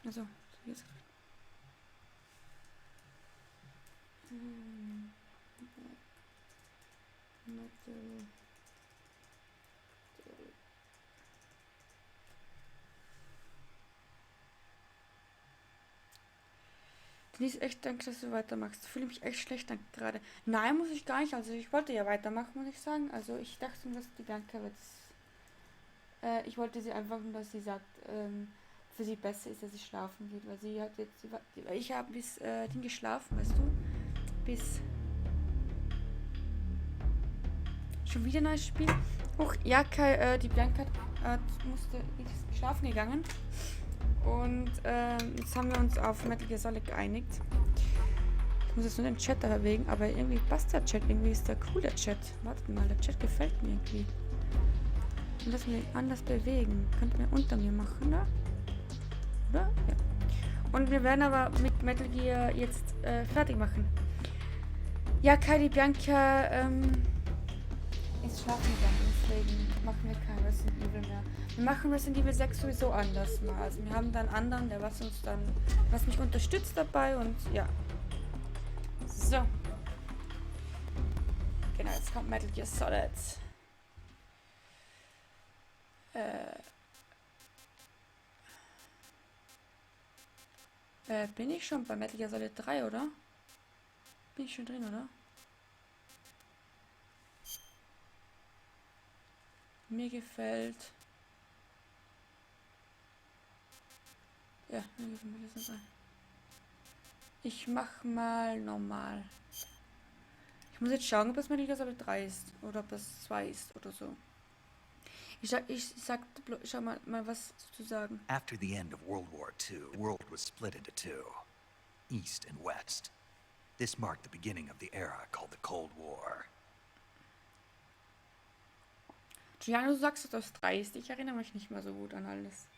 Also, hier ist. Denise, echt danke, dass du weitermachst. Ich fühle mich echt schlecht gerade. Nein, muss ich gar nicht. Also ich wollte ja weitermachen, muss ich sagen. Also ich dachte, dass die Bianca jetzt... ich wollte sie einfach nur, dass sie sagt, für sie besser ist, dass sie schlafen geht. Weil sie hat jetzt... Ich habe bis Ding geschlafen, weißt du? Bis... Schon wieder ein neues Spiel. Huch, ja, Kai, die Bianca ist schlafen gegangen. Und jetzt haben wir uns auf Metal Gear Solid geeinigt. Ich muss jetzt nur den Chat da bewegen, aber irgendwie passt der Chat. Irgendwie ist der cool, der Chat. Wartet mal, der Chat gefällt mir irgendwie. Und lass mich anders bewegen. Könnt ihr unter mir machen, ne? Oder? Ja. Und wir werden aber mit Metal Gear jetzt fertig machen. Ja, Kai, die Bianca ist schlafen gegangen, deswegen machen wir kein Resident Evil mehr. Wir machen Resident Evil 6 sowieso anders mal. Also wir haben dann einen anderen, der was mich unterstützt dabei und ja. So. Genau, jetzt kommt Metal Gear Solid. Bin ich schon bei Metal Gear Solid 3, oder? Bin ich schon drin, oder? Mir gefällt. Ja, mir gefällt das. Ich mach mal normal. Ich muss jetzt schauen, ob das Metal Gear Solid 3 ist. Oder ob das 2 ist oder so. Schau mal was zu sagen. After the end of World War II, the world was split into two, East and West. This marked the beginning of the era called the Cold War. Gianni, du sagst, dass das 3 ist. Ich erinnere mich nicht mehr so gut an alles.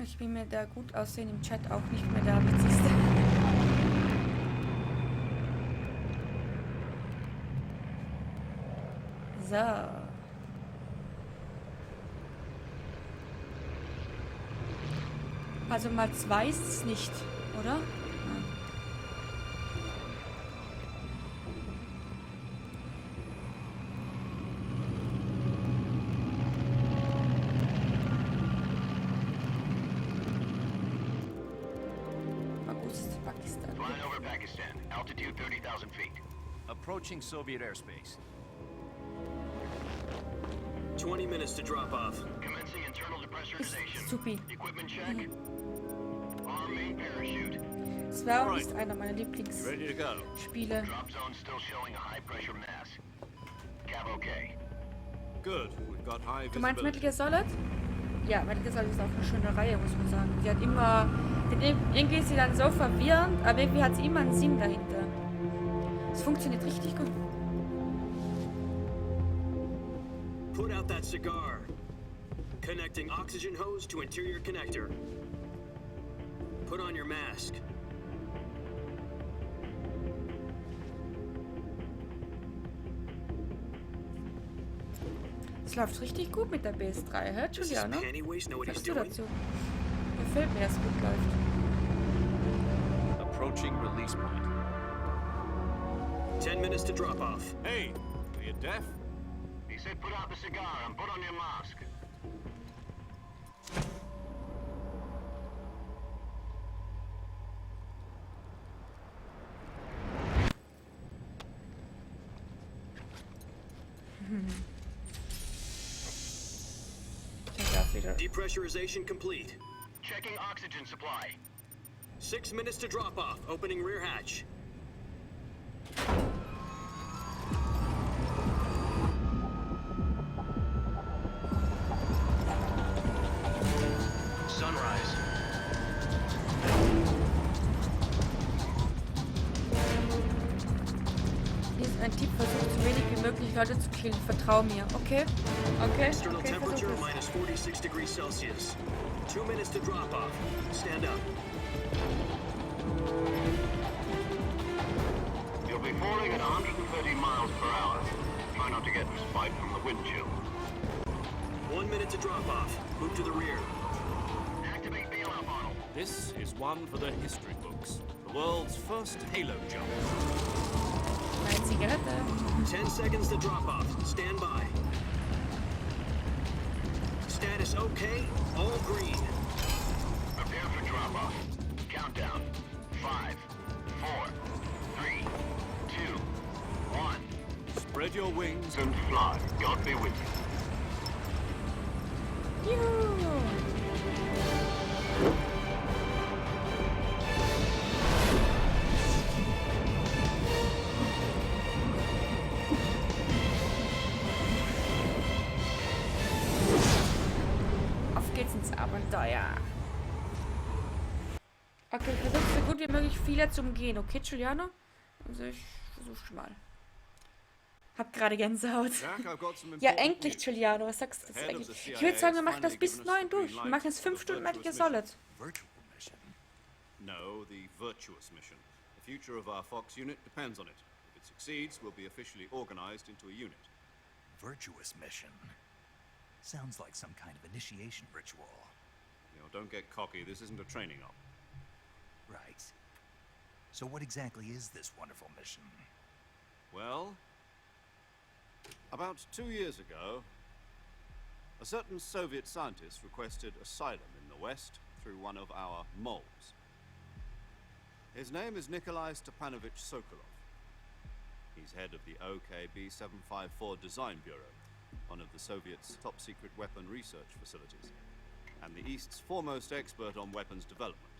Ich bin mir da gut aussehen im Chat auch nicht mehr der witzigste. So. Also mal 2 ist es nicht, oder? Nein. August, Pakistan. Flying over Pakistan, altitude 30,000 feet. Approaching Soviet airspace. 20 minutes to drop off. Commencing internal depressurization. Supi. Equipment check. Arm main parachute. Schwer ist einer meiner Ready to go. Lieblingsspiele. Drop zone still showing a high pressure mass. Cab okay. Good. We've got high Du meinst Metal visibility. Gear Solid? Ja, Metal Gear Solid ist auch eine schöne Reihe, muss man sagen. Die hat immer... Irgendwie ist sie dann so verwirrend, aber irgendwie hat sie immer einen Sinn dahinter. Es funktioniert richtig gut. Put out that cigar. Connecting oxygen hose to interior connector. Put on your mask. Es läuft richtig gut mit der BS3. Hört Does Julia, this ne? panty waste know what he's Sagst du doing? dazu? Gefällt mir, dass es gut läuft. Approaching release point. 10 minutes to drop off. Hey, are you deaf? He said put out the cigar and put on your mask. Depressurization complete. Checking oxygen supply. 6 minutes to drop off. Opening rear hatch. Sunrise. Hier ist ein Tipp, versucht so wenig wie möglich Leute zu killen. Vertrau mir. Okay? Okay? External Okay, versuch temperature es. minus 46 degrees Celsius. 2 minutes to drop off. Stand up. You'll be falling at 130 miles per hour. Try not to get spiked from the wind chill. 1 minute to drop off. Move to the rear. This is one for the history books. The world's first Halo jump. Meine Zigarette. 10 seconds to drop off. Stand by. Status okay. All green. Prepare for drop-off. Countdown. 5, 4, 3, 2, 1. Spread your wings And fly. God be with you. Juhu. Auf geht's ins Abenteuer. Okay, ich versuche so gut wie möglich viele zu umgehen. Okay, Giuliano? Also ich versuch's mal. Hab gerade Gänsehaut. Jack, I've got some Ja, important endlich, news. Giuliano. Was sagst du The das head of eigentlich? the Ich würde sagen, wir CIA machen das has bis finally given 9 us the durch. green Wir machen jetzt light 5 for the Stunden Metal Gear virtuous mission. Solid. Virtual mission. No, the virtuous mission. The future of our Fox unit depends on it. If it succeeds, we'll be officially organized into a unit. Virtuous mission. Sounds like some kind of initiation ritual. You know, don't get cocky. This isn't a training op. Right. So what exactly is this wonderful mission? Well, about 2 years ago, a certain Soviet scientist requested asylum in the West through one of our moles. His name is Nikolai Stepanovich Sokolov. He's head of the OKB 754 Design Bureau, one of the Soviets' top-secret weapon research facilities, and the East's foremost expert on weapons development.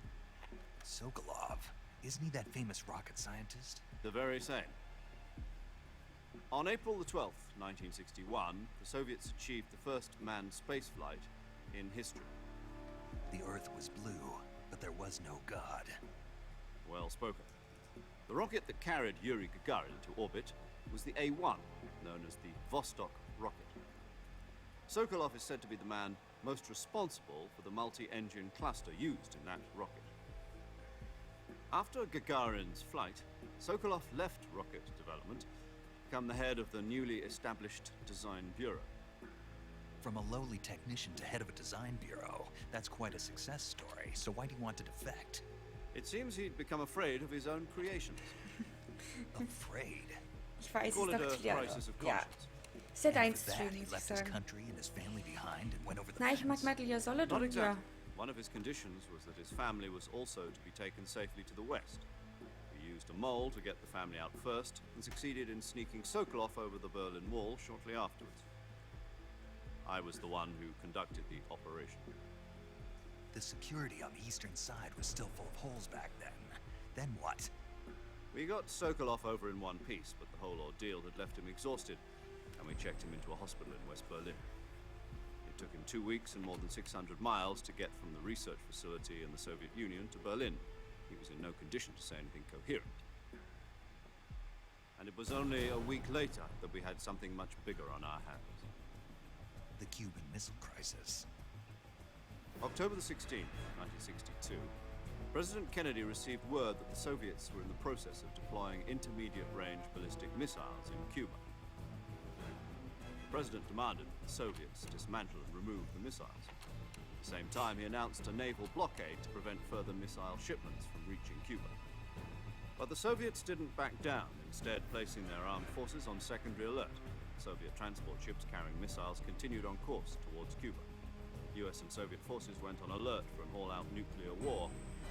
Sokolov. Isn't he that famous rocket scientist? The very same. On April the 12th, 1961, the Soviets achieved the first manned spaceflight in history. The Earth was blue, but there was no God. Well spoken. The rocket that carried Yuri Gagarin to orbit was the A-1, known as the Vostok rocket. Sokolov is said to be the man most responsible for the multi-engine cluster used in that rocket. After Gagarin's flight, Sokolov left rocket development to become the head of the newly established Design Bureau. From a lowly technician to head of a design bureau, that's quite a success story. So why do you want to defect? It seems he'd become afraid of his own creations. Afraid? Ich weiß es Call it doch, a Giuliano. crisis of Ja, conscience. ist ja dein After that, Stream, he muss ich left his sagen. country and his family behind and went over the Nein, ich mag fence. Metal Gear Solid Not und ja. exactly. One of his conditions was that his family was also to be taken safely to the west. He used a mole to get the family out first and succeeded in sneaking Sokolov over the Berlin Wall shortly afterwards. I was the one who conducted the operation. The security on the eastern side was still full of holes back then. Then what? We got Sokolov over in one piece, but the whole ordeal had left him exhausted, and we checked him into a hospital in West Berlin. It took him 2 weeks and more than 600 miles to get from the research facility in the Soviet Union to Berlin. He was in no condition to say anything coherent. And it was only a week later that we had something much bigger on our hands. The Cuban Missile Crisis. October the 16th, 1962, President Kennedy received word that the Soviets were in the process of deploying intermediate-range ballistic missiles in Cuba. The President demanded that the Soviets dismantle and remove the missiles. At the same time, he announced a naval blockade to prevent further missile shipments from reaching Cuba. But the Soviets didn't back down, instead placing their armed forces on secondary alert. Soviet transport ships carrying missiles continued on course towards Cuba. US and Soviet forces went on alert for an all-out nuclear war.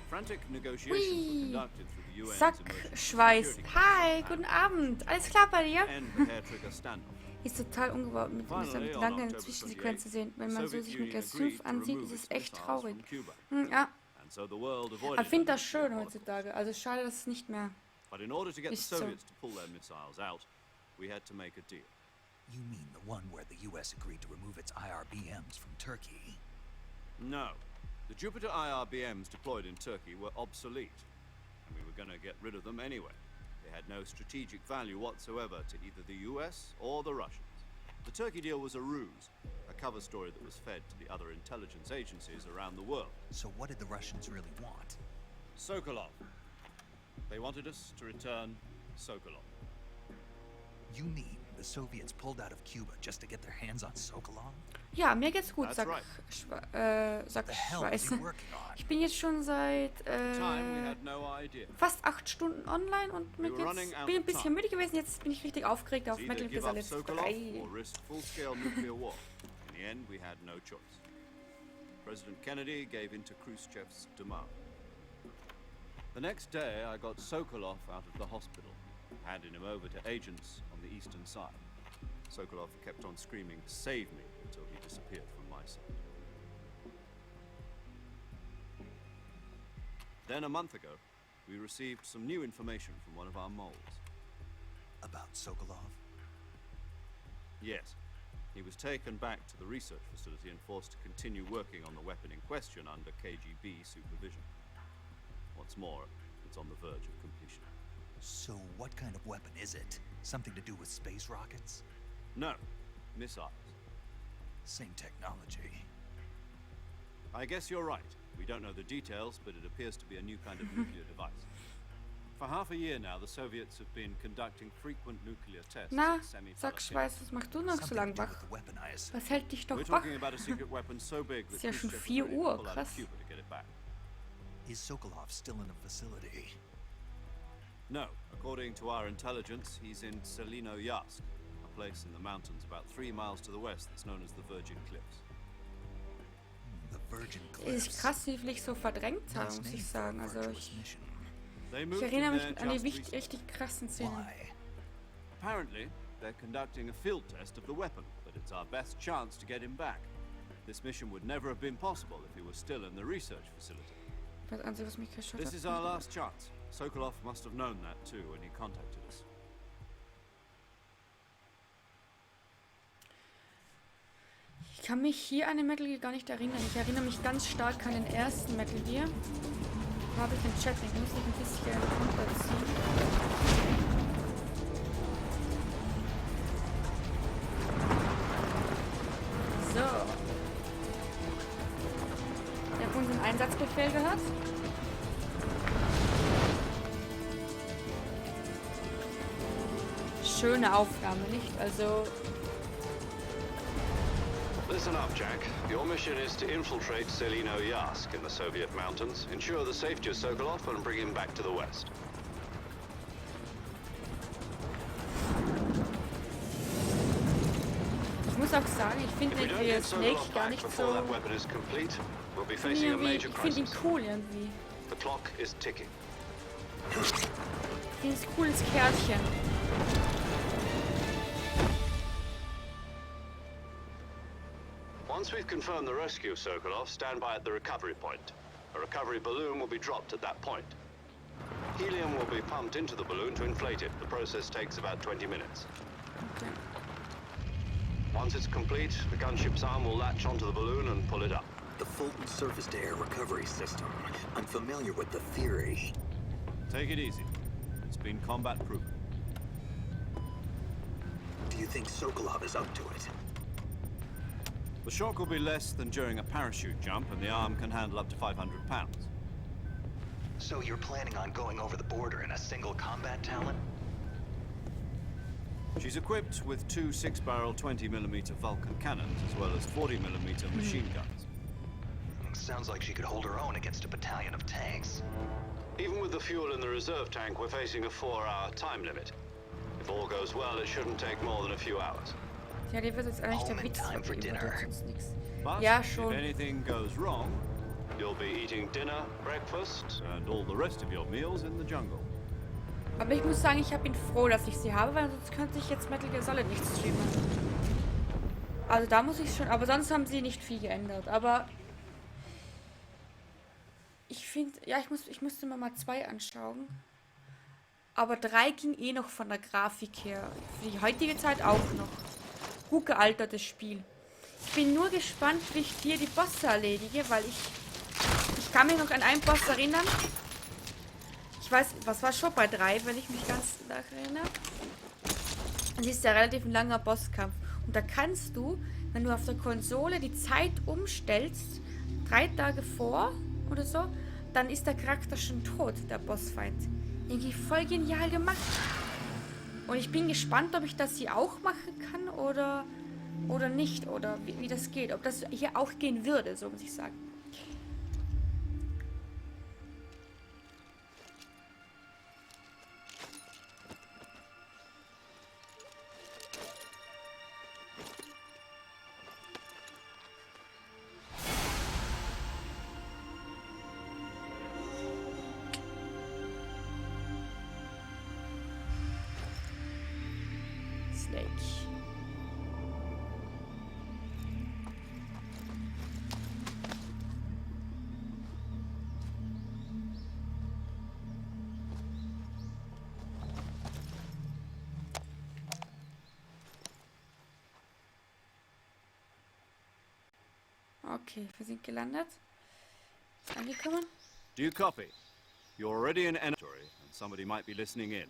Frantic negotiations were conducted through the UN's Zack, emergency Schweiß. security Hi, council guten and Abend. Alles klar bei dir? end the hair-trigger standoff. Ist total ungewohnt, mit Finally, on lange October Zwischensequenzen zu 28th, sehen. Wenn the man so Soviet sich Union mit der agreed 5 to ansieht, remove ist its es echt missiles traurig. from Cuba. Ja, And so the world avoided aber ich finde a das schön nuclear heutzutage. Also schade, dass es nicht mehr... But in order to get the Ist so. Soviets to pull their missiles out, we had to make a deal. You mean the one where the US agreed to remove its IRBMs from Turkey? No. The Jupiter IRBMs deployed in Turkey were obsolete, and we were going to get rid of them anyway. They had no strategic value whatsoever to either the US or the Russians. The Turkey deal was a ruse, a cover story that was fed to the other intelligence agencies around the world. So what did the Russians really want? Sokolov. They wanted us to return Sokolov. You mean The Soviets pulled out of Cuba just to get their hands on Sokolov? Ja, mir geht's gut, That's sagt right. sagt The hell was Schweiß. he working on? Ich bin jetzt schon seit Time we had no idea. fast 8 Stunden online und mir We were geht's, running out bin ein of bisschen time. müde gewesen. Jetzt bin ich richtig aufgeregt auf It's Metal either Gear give up Solid Sokolov 3. or risk full-scale nuclear war. In the end, we had no choice. President Kennedy gave in to Khrushchev's demand. The next day, I got Sokolov out of the hospital, handing him over to agents on the eastern side. Sokolov kept on screaming, "Save me," until he disappeared from my sight. Then a month ago, we received some new information from one of our moles. About Sokolov? Yes. He was taken back to the research facility and forced to continue working on the weapon in question under KGB supervision. What's more, it's on the verge of completion. So what kind of weapon is it? Something to do with space rockets? No, missiles. Same technology. I guess you're right. We don't know the details, but it appears to be a new kind of nuclear device. For half a year now, the Soviets have been conducting frequent nuclear tests Na, at sag Schweiß, was machst du noch so Something lang to do wach? with the weapon, I assume. Was hält dich doch We're wach? talking about a secret weapon so big that Ist ja schon Khrushchev was 4 ready to Uhr, pull out krass. of Cuba to get it back. Is Sokolov still in the facility? No, according to our intelligence, he's in Selino Yask, a place in the mountains about 3 miles to the west that's known as the Virgin Cliffs. The Virgin Ist Cliffs. krass, wie viel ich so verdrängt habe, Nice muss name ich for a sagen. Also virtuous ich mission. They Ich moved erinnere in mich there an die just recently. richtig krassen Szenen. Why? Apparently, they're conducting a field test of the weapon, but it's our best chance to get him back. This mission would never have been possible if he was still in the research facility. Das Einzige, was mich geschaut This hat. is our last chance. Sokolov must have known that too when he contacted us. Ich kann mich hier an den Metal Gear gar nicht erinnern. Ich erinnere mich ganz stark an den ersten Metal Gear. Da habe ich den Chat, den muss ich ein bisschen runterziehen. So. Ihr habt unseren Einsatzbefehl gehört. Schöne Aufnahme, nicht? Also, Listen up, Jack. Your mission is to infiltrate Selino Yask in the Soviet mountains, ensure the safety of Sokolov, and bring him back to the west. ich muss auch sagen, ich finde If we den don't get Snake Sokolov gar back nicht before so... that weapon is complete, we'll be Ich finde facing a ihn major ihn crisis. cool irgendwie. The clock is ticking. Ich finde es ein cooles Kerlchen. Once we've confirmed the rescue of Sokolov, stand by at the recovery point. A recovery balloon will be dropped at that point. Helium will be pumped into the balloon to inflate it. The process takes about 20 minutes. Okay. Once it's complete, the gunship's arm will latch onto the balloon and pull it up. The Fulton surface-to-air recovery system. I'm familiar with the theory. Take it easy. It's been combat proven. Do you think Sokolov is up to it? The shock will be less than during a parachute jump, and the arm can handle up to 500 pounds. So you're planning on going over the border in a single combat talon? She's equipped with 2 6-barrel 20mm Vulcan cannons, as well as 40mm machine guns. Sounds like she could hold her own against a battalion of tanks. Even with the fuel in the reserve tank, we're facing a 4-hour time limit. If all goes well, it shouldn't take more than a few hours. Ja, die wird jetzt eigentlich der Home in Witz time for über dinner. sonst nichts. But Ja, if schon. anything goes wrong, You'll be eating dinner, breakfast, and all the rest of your meals in the jungle. Aber ich muss sagen, ich bin froh, dass ich sie habe, weil sonst könnte ich jetzt Metal Gear Solid nicht streamen. Also da muss ich schon, aber sonst haben sie nicht viel geändert. Aber ich finde, ja, ich musste mir mal 2 anschauen. Aber 3 ging eh noch von der Grafik her. Für die heutige Zeit auch noch. Gut gealtertes Spiel. Ich bin nur gespannt, wie ich hier die Bosse erledige, weil ich kann mich noch an einen Boss erinnern. Ich weiß, was war schon bei 3, wenn ich mich ganz danach erinnere. Das ist ja relativ ein langer Bosskampf. Und da kannst du, wenn du auf der Konsole die Zeit umstellst, 3 Tage vor oder so, dann ist der Charakter schon tot, der Bossfeind. Irgendwie voll genial gemacht. Und ich bin gespannt, ob ich das hier auch machen kann oder nicht. Oder wie das geht. Ob das hier auch gehen würde, so muss ich sagen. Snake. Okay, wir sind gelandet. Angekommen. Do you copy? You're already in inventory, and somebody might be listening in.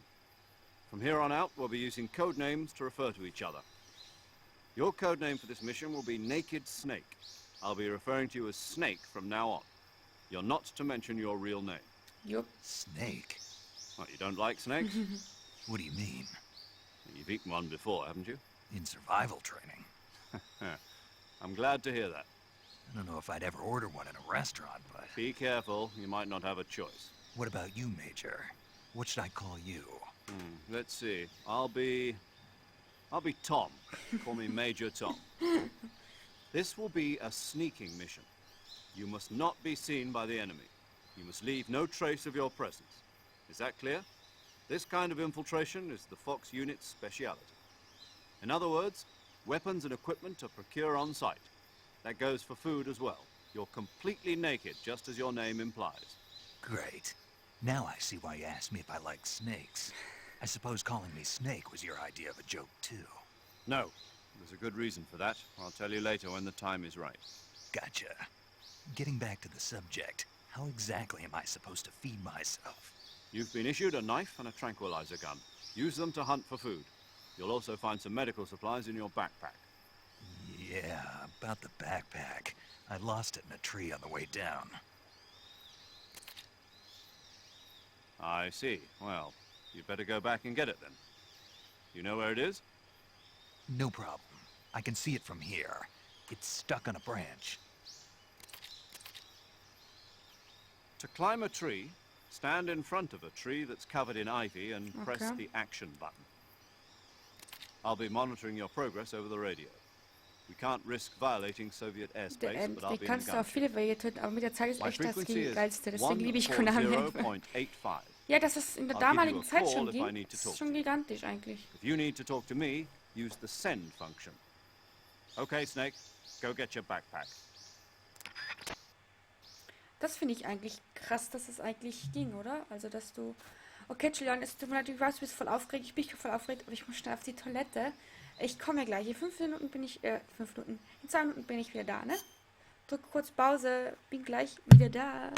From here on out, we'll be using code names to refer to each other. Your code name for this mission will be Naked Snake. I'll be referring to you as Snake from now on. You're not to mention your real name. Jupp. Snake? What, you don't like snakes? What do you mean? You've eaten one before, haven't you? In survival training? I'm glad to hear that. I don't know if I'd ever order one in a restaurant, but... Be careful, you might not have a choice. What about you, Major? What should I call you? Let's see. I'll be Tom. Call me Major Tom. This will be a sneaking mission. You must not be seen by the enemy. You must leave no trace of your presence. Is that clear? This kind of infiltration is the Fox unit's speciality. In other words, weapons and equipment are procured on site. That goes for food as well. You're completely naked, just as your name implies. Great. Now I see why you asked me if I like snakes. I suppose calling me Snake was your idea of a joke, too. No. There's a good reason for that. I'll tell you later when the time is right. Gotcha. Getting back to the subject, how exactly am I supposed to feed myself? You've been issued a knife and a tranquilizer gun. Use them to hunt for food. You'll also find some medical supplies in your backpack. Yeah, about the backpack. I lost it in a tree on the way down. I see. Well, you'd better go back and get it then. You know where it is? No problem. I can see it from here. It's stuck on a branch. To climb a tree, stand in front of a tree that's covered in ivy and press Okay. the action button. I'll be monitoring your progress over the radio. We can't risk violating Soviet airspace, but I'll Die be in kannst the du auf gunship. viele Wege töten, aber mit der Zeit ist My echt das frequency is Geilste. Deswegen liebe ich Konami. 140.85. Ja, dass es in der I'll give you damaligen a Zeit call schon if I ging, need to ist talk schon to you. gigantisch eigentlich. If you need to talk to me, use the send function. Okay, Snake, go get your backpack. Das finde ich eigentlich krass, dass es eigentlich ging, oder? Also, dass du... Okay, Julian, es tut mir leid, ich weiß, du bist voll aufgeregt. Ich bin voll aufgeregt, aber ich muss schnell auf die Toilette. Ich komme ja gleich. In 5 Minuten bin ich... 5 Minuten. In 2 Minuten bin ich wieder da, ne? Drück kurz Pause. Bin gleich wieder da.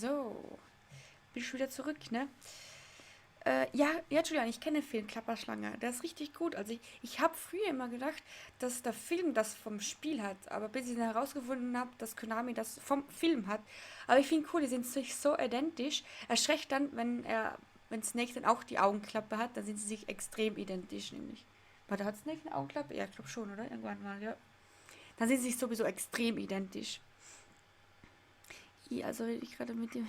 So. Bin ich wieder zurück, ne? Ja, Julian, ich kenne den Film Klapperschlange. Der ist richtig gut. Also ich habe früher immer gedacht, dass der Film das vom Spiel hat. Aber bis ich dann herausgefunden habe, dass Konami das vom Film hat. Aber ich finde cool, die sind sich so identisch. Erschreckt dann, wenn Snake dann auch die Augenklappe hat, dann sind sie sich extrem identisch, nämlich. Warte, hat Snake eine Augenklappe? Ja, ich glaube schon, oder? Irgendwann mal, ja. Dann sind sie sich sowieso extrem identisch. Also ich gerade mit dem...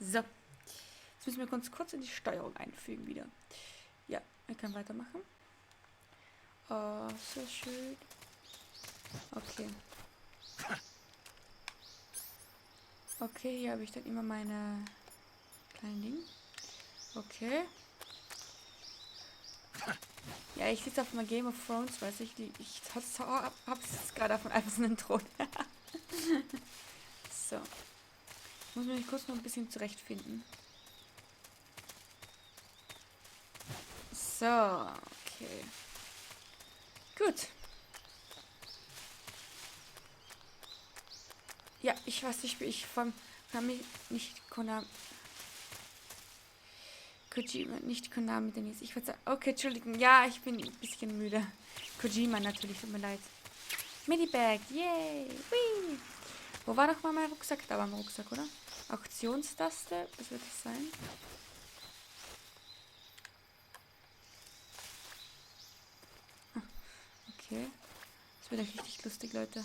So. Jetzt müssen wir uns kurz in die Steuerung einfügen wieder. Ja, wir können weitermachen. Oh, sehr schön. Okay. Okay, hier habe ich dann immer meine kleinen Dinge. Okay. Ja, ich sitze auf meinem Game of Thrones, weiß ich, ich hab's jetzt gerade auf einem einzelnen Thron. So. Muss mich kurz noch ein bisschen zurechtfinden. So, okay. Gut. Ja, ich weiß nicht, ich kann mich nicht Konami. Kojima, nicht Konami, Denise. Ich würde sagen, okay, Entschuldigung. Ja, ich bin ein bisschen müde. Kojima natürlich, tut mir leid. Medibag, yay! Whee. Wo war noch mal mein Rucksack? Da war mein Rucksack, oder? Auktionstaste, was wird das sein? Okay. Das wird ja richtig lustig, Leute.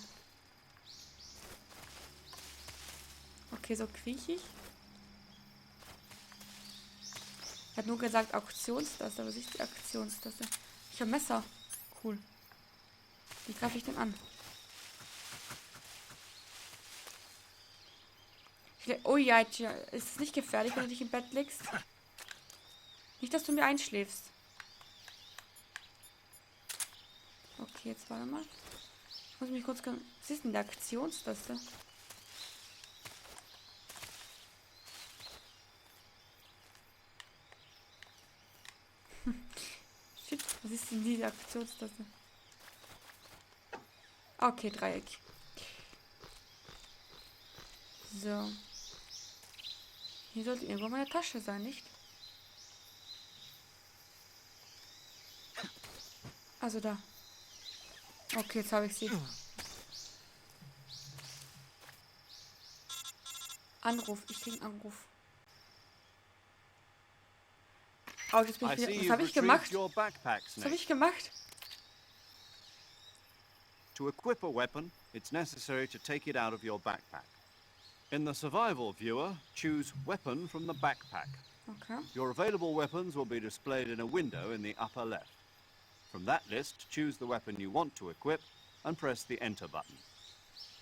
Okay, so kriech ich. Er hat nur gesagt Auktionstaste, aber was ist die Auktionstaste? Ich habe Messer. Cool. Wie greife ich denn an? Oh ja, ist es nicht gefährlich, wenn du dich im Bett legst? Nicht, dass du mir einschläfst. Okay, jetzt warte mal. Ich muss mich kurz... Was ist denn die Aktionstaste? Shit, was ist denn diese Aktionstaste? Okay, Dreieck. So. Hier sollte irgendwo meine Tasche sein, nicht? Also da. Okay, jetzt habe ich sie. Anruf. Ich kriege einen Anruf. Oh, jetzt bin ich wieder. Was habe ich gemacht? Was habe ich gemacht? To equip a weapon, it's necessary to take it out of your backpack. In the survival viewer, choose weapon from the backpack. Okay. Your available weapons will be displayed in a window in the upper left. From that list, choose the weapon you want to equip and press the enter button.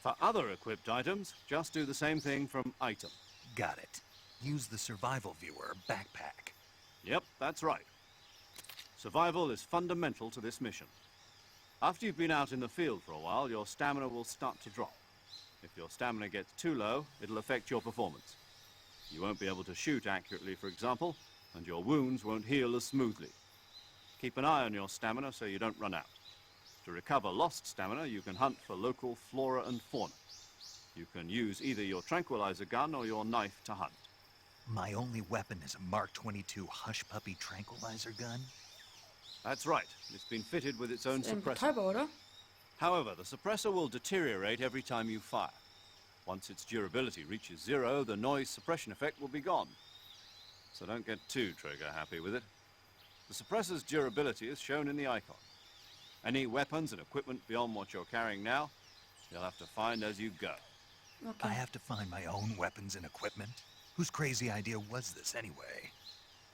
For other equipped items, just do the same thing from item. Got it. Use the survival viewer backpack. Yep, that's right. Survival is fundamental to this mission. After you've been out in the field for a while, your stamina will start to drop. If your stamina gets too low, it'll affect your performance. You won't be able to shoot accurately, for example, and your wounds won't heal as smoothly. Keep an eye on your stamina so you don't run out. To recover lost stamina, you can hunt for local flora and fauna. You can use either your tranquilizer gun or your knife to hunt. My only weapon is a Mark 22 Hush Puppy tranquilizer gun? That's right. It's been fitted with its own suppressor. Betäuber, oder? However, the suppressor will deteriorate every time you fire. Once its durability reaches 0, the noise suppression effect will be gone. So don't get too trigger happy with it. The suppressor's durability is shown in the icon. Any weapons and equipment beyond what you're carrying now, you'll have to find as you go. Okay. I have to find my own weapons and equipment? Whose crazy idea was this anyway?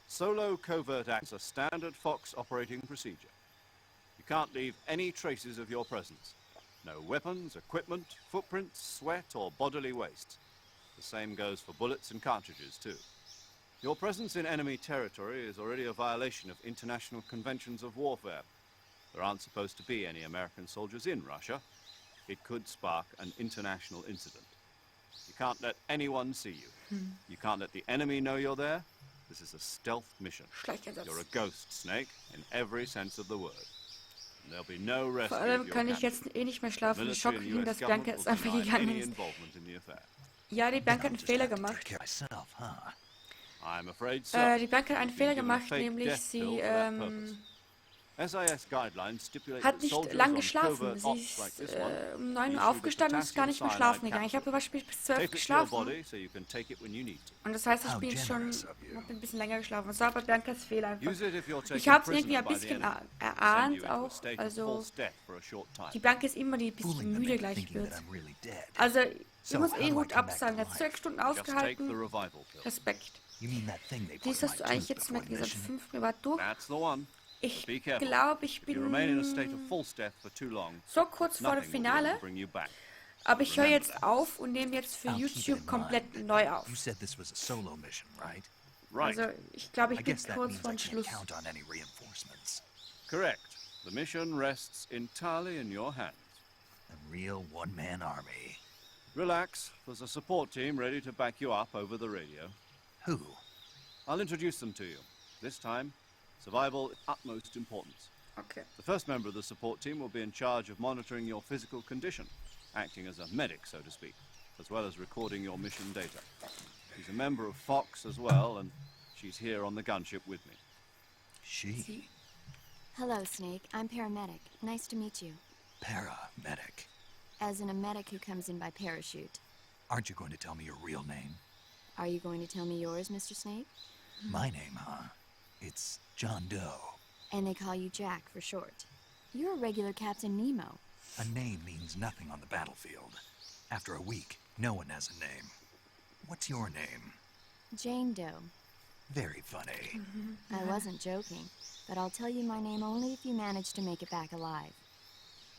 Solo covert acts are standard Fox operating procedure. You can't leave any traces of your presence. No weapons, equipment, footprints, sweat, or bodily waste. The same goes for bullets and cartridges, too. Your presence in enemy territory is already a violation of international conventions of warfare. There aren't supposed to be any American soldiers in Russia. It could spark an international incident. You can't let anyone see you. You can't let the enemy know you're there. This is a stealth mission. Schleicheinsatz. You're a ghost, Snake, in every sense of the word. There'll be no Vor rescue allem of your kann ich captain. jetzt eh nicht mehr schlafen. Military Schock and ging, US dass government Bianca jetzt will einfach deny gegangen any ist. involvement in the affair. Ja, die Bianca hat einen Just Fehler have to take gemacht. care of myself, huh? I'm afraid so. Die Bianca hat einen You've Fehler been given a gemacht, fake nämlich death pill sie for that purpose. SIS guidelines stipulate hat that nicht soldiers lang on geschlafen. covert Sie ops like ist this one um 9 Uhr issued aufgestanden und ist gar nicht mehr schlafen gegangen. Ich habe zum Beispiel bis 12 Tape it to your geschlafen. body so you can take it when you need to. Und das heißt, ich How bin schon generous of you. hab ein bisschen länger geschlafen. Das war aber Biancas Fehler einfach. Use it if you're taken Ich habe es irgendwie prisoner ein by the bisschen enemy. Send you erahnt into a auch. state of Also, false death for a short time. die Bianca ist immer die ein bisschen Fooling them müde into gleich thinking wird. that I'm really dead. Also, ich So, muss how eh do I Hut come back absagen. to Hat 12 Stunden Just take the ausgehalten. revival pill. Respekt. You mean that thing they put Dies in hast du my eigentlich tooth jetzt before mal the gesagt. mission? 5 Minuten durch. That's the one. Ich Be careful. glaube, ich If you remain in a state of bin false death for too long, so kurz vor dem nothing will be able Finale. to bring you back. Aber ich höre jetzt auf und nehme jetzt für I'll keep it YouTube in komplett mind. neu auf. You said this was a solo mission, right? Right. Also, ich glaube, I ich bin guess that kurz means vor I dem can't Schluss. count on any reinforcements. Correct. The mission rests entirely in your hands. A real one-man army. Relax. There's a support team ready to back you up over the radio. Who? I'll introduce them to you. This time, survival is utmost importance. Okay. The first member of the support team will be in charge of monitoring your physical condition, acting as a medic, so to speak, as well as recording your mission data. She's a member of Fox as well, and she's here on the gunship with me. She? Hello, Snake. I'm paramedic. Nice to meet you. Paramedic. As in a medic who comes in by parachute. Aren't you going to tell me your real name? Are you going to tell me yours, Mr. Snake? My name, huh? It's John Doe. And they call you Jack for short. You're a regular Captain Nemo. A name means nothing on the battlefield. After a week, no one has a name. What's your name? Jane Doe. Very funny. I wasn't joking, but I'll tell you my name only if you manage to make it back alive.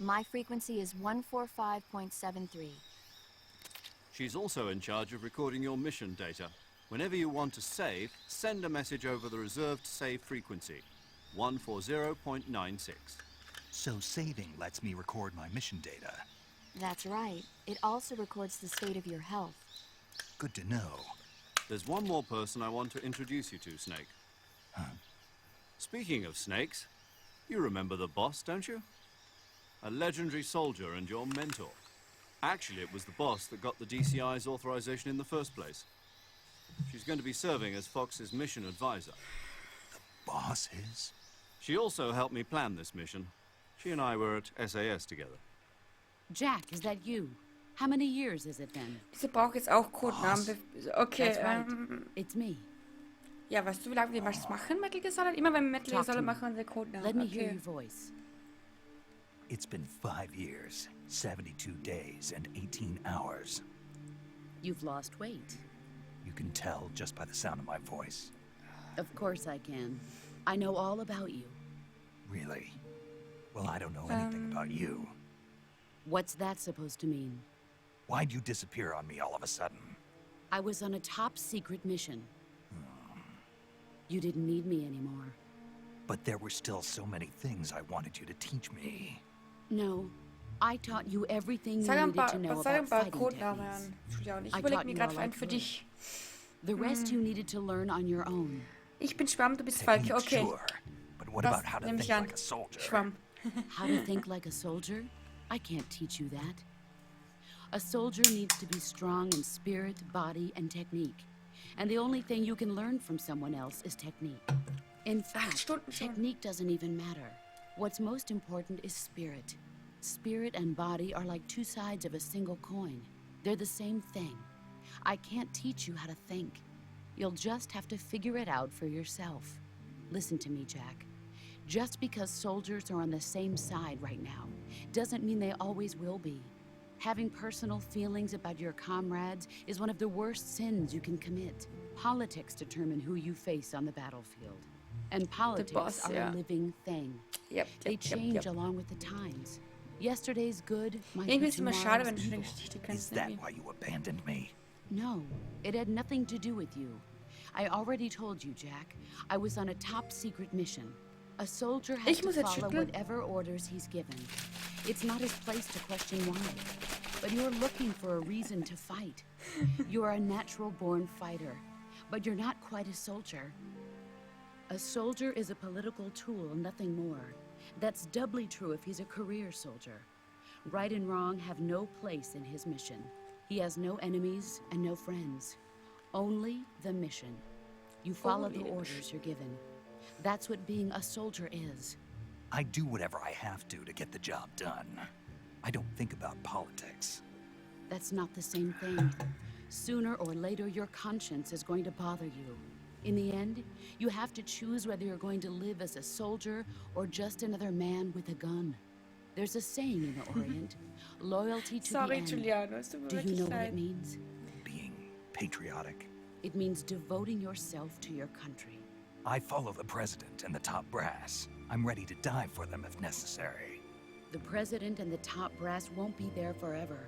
My frequency is 145.73. She's also in charge of recording your mission data. Whenever you want to save, send a message over the reserved save frequency, 140.96. So saving lets me record my mission data. That's right. It also records the state of your health. Good to know. There's one more person I want to introduce you to, Snake. Huh? Speaking of snakes, you remember the boss, don't you? A legendary soldier and your mentor. Actually, it was the boss that got the DCI's authorization in the first place. She's going to be serving as Fox's mission advisor. Boss is? She also helped me plan this mission. She and I were at SAS together. Jack, is that you? How many years is it then? Diese braucht jetzt auch Codenamen. Okay, That's right. It's me. ja, weißt du, wie lange wir das machen, Metal Gear Solid? Immer wenn wir Metal Gear Talk to Solid me. machen, unsere Codenamen. Let me hear Okay. your voice. It's been 5 years, 72 days, and 18 hours. You've lost weight. You can tell just by the sound of my voice. Of course I can. I know all about you. Really? Well, I don't know anything about you. What's that supposed to mean? Why'd you disappear on me all of a sudden? I was on a top secret mission. You didn't need me anymore. But there were still so many things I wanted you to teach me. No, I taught you everything you Sag ein needed paar, to know sag ein about paar fighting Codenamen techniques. an. Julia, und ich I überlege taught mir you gerade all einen I für could. dich. The rest you needed to learn on your own. Ich bin Schwamm, du bist Falke. Technique, Okay, sure. But what das about how to nehme think ich an. like a soldier? Schwamm. How to think like a soldier? I can't teach you that. A soldier needs to be strong in spirit, body, and technique. And the only thing you can learn from someone else is technique. In fact, Stunden schon. technique doesn't even matter. What's most important is spirit. Spirit and body are like two sides of a single coin. They're the same thing. I can't teach you how to think. You'll just have to figure it out for yourself. Listen to me, Jack. Just because soldiers are on the same side right now doesn't mean they always will be. Having personal feelings about your comrades is one of the worst sins you can commit. Politics determine who you face on the battlefield. And politics boss, are yeah. a living thing. Yep, They yep, change yep. along with the times. Yesterday's good might Irgendwie be ist es immer schade, tomorrow's wenn du schon eine evil. Geschichte Is kennst. that Irgendwie. why you abandoned me? No, it had nothing to do with you. I already told you, Jack. I was on a top secret mission. A soldier has Ich to muss jetzt follow schütteln. whatever orders he's given. It's not his place to question why. But you're looking for a reason to fight. You're a natural-born fighter, but you're not quite a soldier. A soldier is a political tool, nothing more. That's doubly true if he's a career soldier. Right and wrong have no place in his mission. He has no enemies and no friends. Only the mission. You follow the orders you're given. That's what being a soldier is. I do whatever I have to get the job done. I don't think about politics. That's not the same thing. Sooner or later, your conscience is going to bother you. In the end, you have to choose whether you're going to live as a soldier or just another man with a gun. There's a saying in the Orient, loyalty to the end. Giuliano, es tut mir Do you wirklich know what leid. it means? Being patriotic. It means devoting yourself to your country. I follow the president and the top brass. I'm ready to die for them if necessary. The president and the top brass won't be there forever.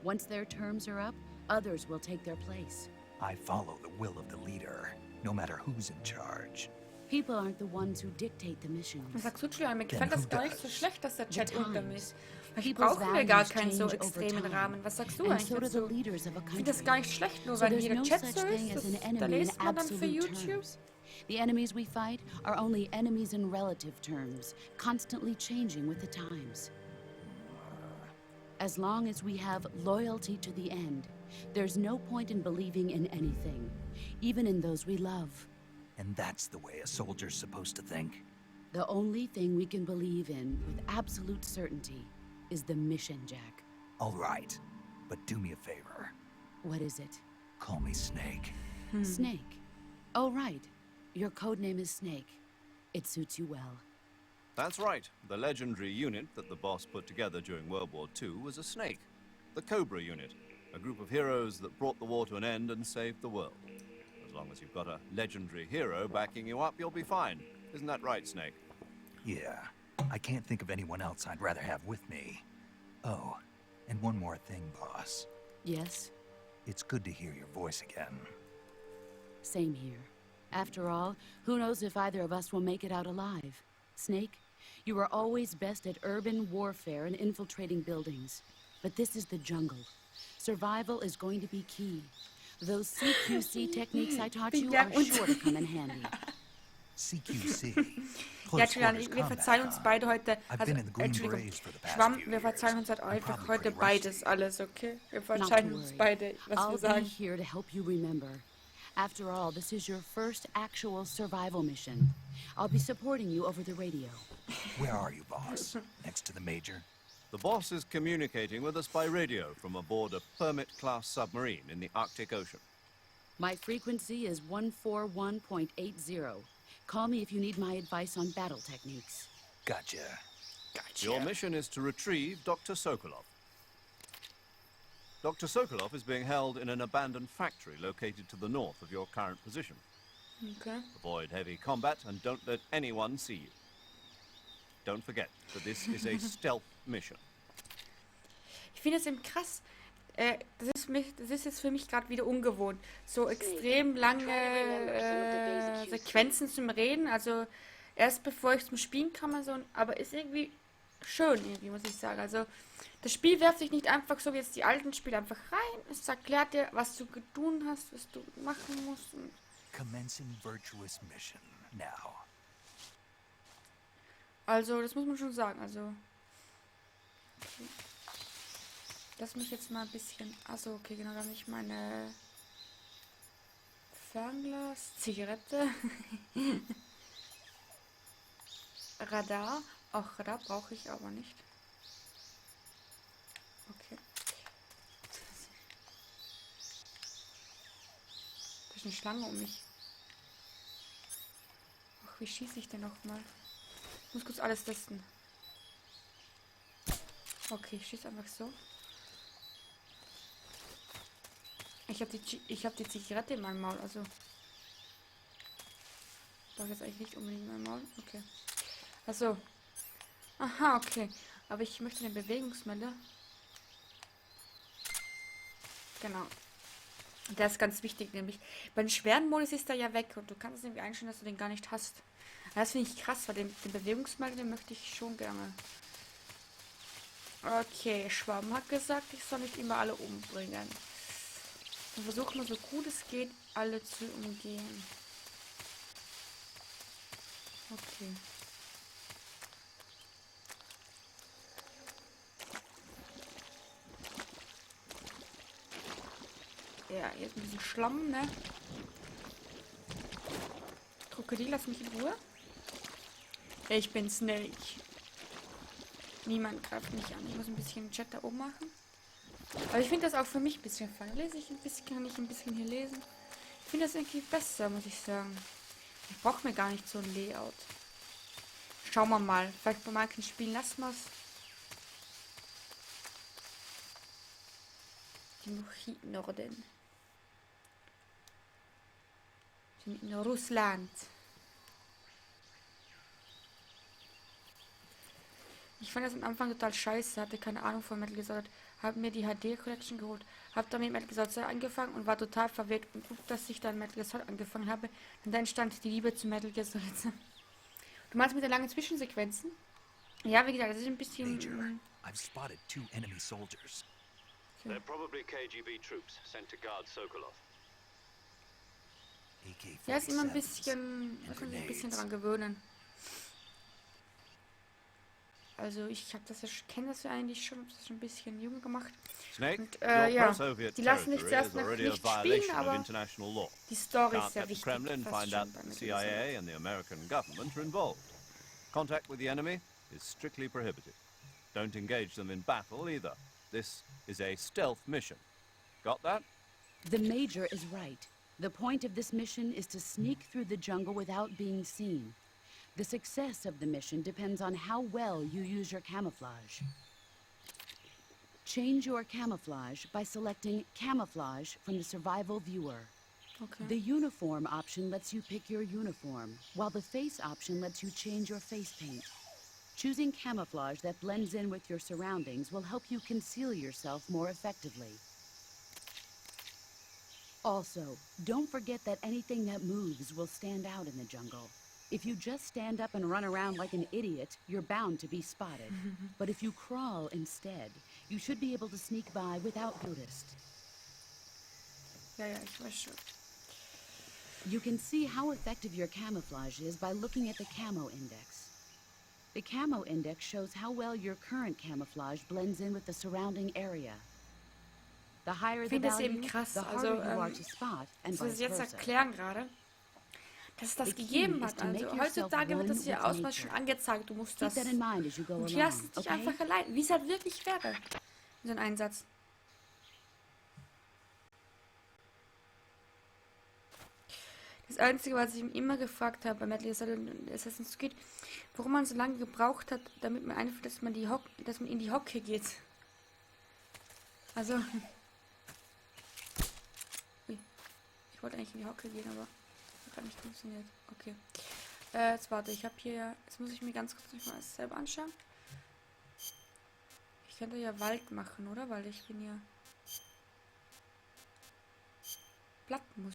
Once their terms are up, others will take their place. I follow the will of the leader, no matter who's in charge. People aren't the ones who dictate the missions. Was sagst du, Giuliano? Mir gefällt das gar nicht so schlecht, dass der Chat The unter times. ist. Vielleicht People's brauchen wir gar values keinen so change over extremen time. Rahmen. Was sagst du And eigentlich so do the dazu? leaders of a Ich finde das country. gar nicht schlecht, nur So weil there's jeder no Chat such so thing ist. as an Da enemy in lest man dann für absolute YouTube. terms. The enemies we fight are only enemies in relative terms, constantly changing with the times. As long as we have loyalty to the end, there's no point in believing in anything, even in those we love. And that's the way a soldier's supposed to think? The only thing we can believe in with absolute certainty is the mission, Jack. All right, but do me a favor. What is it? Call me Snake. Snake. Oh, right. Your code name is Snake. It suits you well. That's right. The legendary unit that the boss put together during World War II was a snake. The Cobra unit. A group of heroes that brought the war to an end and saved the world. As long as you've got a legendary hero backing you up, you'll be fine. Isn't that right, Snake? Yeah, I can't think of anyone else I'd rather have with me. Oh, and one more thing, boss. Yes? It's good to hear your voice again. Same here. After all, who knows if either of us will make it out alive? Snake, you are always best at urban warfare and infiltrating buildings. But this is the jungle. Survival is going to be key. Those CQC techniques I taught you are sure to come in handy. CQC. Ja, Close Giuliano, quarters wir combat, verzeihen uns huh? beide heute. I've Also, been in the Green Entschuldigung, Berets for the past Schwamm, few wir verzeihen years. uns halt I'm einfach probably heute pretty beides rusty. alles, okay? Wir Not to verzeihen uns worry. beide, was I'll wir be sagen. here to help you remember. After all, this is your first actual survival mission. I'll be supporting you over the radio. Where are you, boss? Next to the major? The boss is communicating with us by radio from aboard a Permit-class submarine in the Arctic Ocean. My frequency is 141.80. Call me if you need my advice on battle techniques. Gotcha. Your mission is to retrieve Dr. Sokolov. Dr. Sokolov is being held in an abandoned factory located to the north of your current position. Okay. Avoid heavy combat and don't let anyone see you. Don't forget that this is a stealth mission. Ich finde es eben krass. Das ist jetzt für mich gerade wieder ungewohnt. So extrem lange Sequenzen zum Reden. Also erst bevor ich zum Spielen komme, so, aber ist irgendwie schön, irgendwie, muss ich sagen. Also das Spiel werft sich nicht einfach so wie jetzt die alten Spiele einfach rein. Es erklärt dir, was du tun hast, was du machen musst. Und Commencing virtuous mission now. also, das muss man schon sagen. Also, okay. Lass mich jetzt mal ein bisschen. Achso, okay, genau, dann ich meine Fernglas, Zigarette, Radar. Auch Radar brauche ich aber nicht. Okay. Da ist eine Schlange um mich. Ach, wie schieße ich denn nochmal? Ich muss kurz alles testen. Okay, ich schieße einfach so. Ich hab die Zigarette in meinem Maul, also. Doch jetzt eigentlich nicht unbedingt in meinem Maul. Okay. Achso. Aha, okay. Aber ich möchte den Bewegungsmelder. Genau. Der ist ganz wichtig, nämlich beim schweren Modus ist er ja weg und du kannst es irgendwie einstellen, dass du den gar nicht hast. Das finde ich krass, weil den Bewegungsmelder, den möchte ich schon gerne. Okay, Schwamm hat gesagt, ich soll nicht immer alle umbringen. Dann versuchen wir so gut es geht, alle zu umgehen. Okay. Ja, hier ist ein bisschen Schlamm, ne? Krokodil, lass mich in Ruhe. Ich bin Snake. Niemand greift mich an. Ich muss ein bisschen den Chat da oben machen. Aber ich finde das auch für mich ein bisschen fein. Lese ich ein bisschen, kann ich ein bisschen hier lesen. Ich finde das irgendwie besser, muss ich sagen. Ich brauche mir gar nicht so ein Layout. Schauen wir mal. Vielleicht bei manchen Spielen lassen wir es. Die Mochiten-Norden. Sind in Russland. Ich fand das am Anfang total scheiße, hatte keine Ahnung von Metal Gear Solid, habe mir die HD Collection geholt, habe dann mit Metal Gear Solid angefangen und war total verwirrt und gut, dass ich dann Metal Gear Solid angefangen habe und dann entstand die Liebe zu Metal Gear Solid. Du meinst mit den langen Zwischensequenzen? Ja, wie gesagt, das ist ein bisschen... Major, I've spotted 2 enemy soldiers. They're probably KGB troops sent to guard Sokolov. Ja, ist immer ein AK-47s bisschen... and Muss man sich ein bisschen grenades. dran gewöhnen. Also ich habe das ja, kenne das ja eigentlich schon, habe das schon ein bisschen jünger gemacht. Snake, Und your ja, pro-Soviet die lassen dich territory zuerst is noch already a nicht spielen, violation of aber international law. die Story Can't ist sehr let the wichtig. Kremlin fast find schon out bei the Metal Gear Solid. CIA and the American government are involved. Contact with the enemy is strictly prohibited. Don't engage them in battle either. This is a stealth mission. Got that? The Major is right. The point of this mission is to sneak through the jungle without being seen. The success of the mission depends on how well you use your camouflage. Change your camouflage by selecting Camouflage from the Survival Viewer. Okay. The Uniform option lets you pick your uniform, while the Face option lets you change your face paint. Choosing camouflage that blends in with your surroundings will help you conceal yourself more effectively. Also, don't forget that anything that moves will stand out in the jungle. If you just stand up and run around like an idiot, you're bound to be spotted. But if you crawl instead, you should be able to sneak by without noticed. Ja, ja, ich weiß schon. You can see how effective your camouflage is by looking at the Camo Index. The Camo Index shows how well your current camouflage blends in with the surrounding area. The higher Ich the finde das eben value, krass. the Also, harder you are to spot, and das muss vice ich jetzt versa. erklären gerade, dass es das The key gegeben is hat. to make Also yourself heutzutage wird one das hier with ausmal schon nature. angezeigt. Du musst Keep das... that in mind as you go Und die along, lassen dich okay? einfach allein, wie es halt wirklich wäre. So ein Einsatz. Das Einzige, was ich mich immer gefragt habe bei Metal Gear Solid und Assassin's Creed, warum man so lange gebraucht hat, damit man einführt, dass man in die Hocke geht. Also. Ui. Ich wollte eigentlich in die Hocke gehen, aber hat gar nicht funktioniert. Okay. Jetzt warte, ich habe hier ja. Jetzt muss ich mir ganz kurz mal selber anschauen. Ich könnte ja Wald machen, oder? Weil ich bin ja. Platten muss